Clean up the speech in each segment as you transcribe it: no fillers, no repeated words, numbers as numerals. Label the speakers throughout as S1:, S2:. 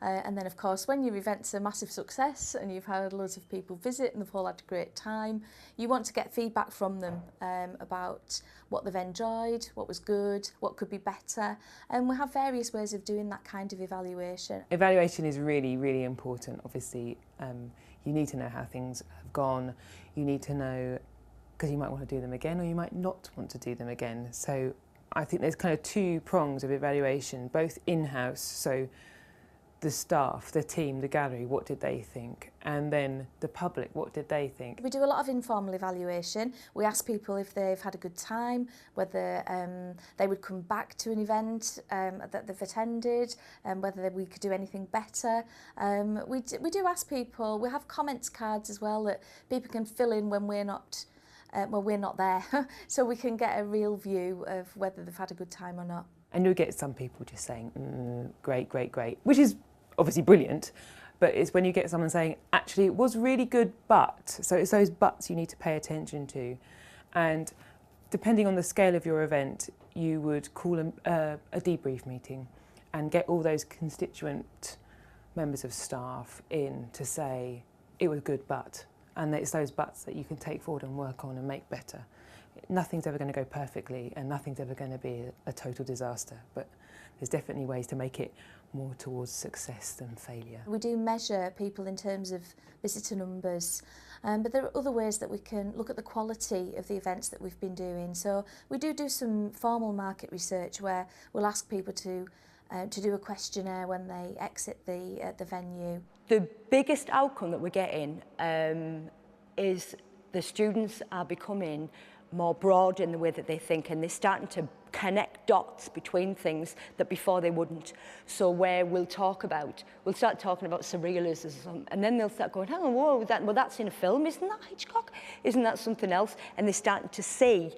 S1: And then of course when your event's a massive success and you've had loads of people visit and they've all had a great time, you want to get feedback from them about what they've enjoyed, what was good, what could be better, and we have various ways of doing that kind of evaluation.
S2: Evaluation is really, really important. Obviously, you need to know how things have gone. You need to know, because you might want to do them again or you might not want to do them again. So I think there's kind of two prongs of evaluation, both in-house, so the staff, the team, the gallery, what did they think? And then the public, what did they think?
S1: We do a lot of informal evaluation. We ask people if they've had a good time, whether they would come back to an event that they've attended, whether we could do anything better. We do ask people, we have comments cards as well that people can fill in when we're not there, so we can get a real view of whether they've had a good time or not.
S2: And you'll get some people just saying, great, great, great, which is obviously brilliant, but it's when you get someone saying, actually, it was really good, but. So it's those buts you need to pay attention to. And depending on the scale of your event, you would call a debrief meeting and get all those constituent members of staff in to say, it was good, but. And it's those buts that you can take forward and work on and make better. Nothing's ever going to go perfectly and nothing's ever going to be a total disaster, but there's definitely ways to make it more towards success than failure.
S1: We do measure people in terms of visitor numbers, but there are other ways that we can look at the quality of the events that we've been doing. So we do some formal market research where we'll ask people to do a questionnaire when they exit the venue.
S3: The biggest outcome that we're getting is the students are becoming more broad in the way that they think, and they're starting to connect dots between things that before they wouldn't. So where we'll start talking about surrealism, and then they'll start going, hang on, whoa, that's in a film, isn't that Hitchcock? Isn't that something else? And they're starting to see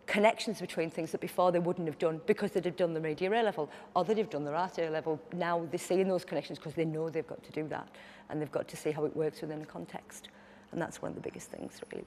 S3: connections between things that before they wouldn't have done because they'd have done the media A level or they'd have done their art A level. Now they're seeing those connections because they know they've got to do that, and they've got to see how it works within a context. And that's one of the biggest things, really.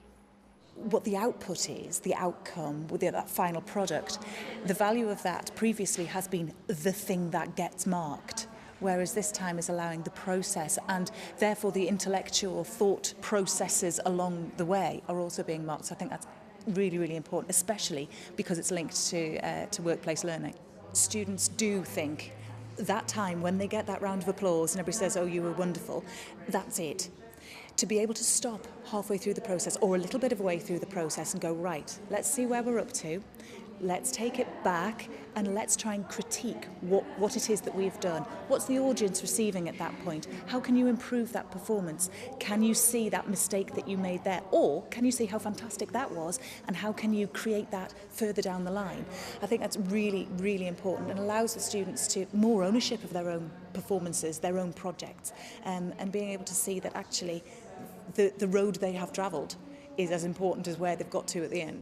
S4: What the output is, the outcome, with that final product, the value of that previously has been the thing that gets marked, whereas this time is allowing the process, and therefore the intellectual thought processes along the way are also being marked. So I think that's really, really important, especially because it's linked to workplace learning. Students do think that time when they get that round of applause and everybody says, oh, you were wonderful, that's it. To be able to stop halfway through the process or a little bit of a way through the process and go, right, let's see where we're up to, let's take it back and let's try and critique what it is that we've done. What's the audience receiving at that point? How can you improve that performance? Can you see that mistake that you made there? Or can you see how fantastic that was and how can you create that further down the line? I think that's really, really important and allows the students to more ownership of their own performances, their own projects, and being able to see that actually the road they have travelled is as important as where they've got to at the end.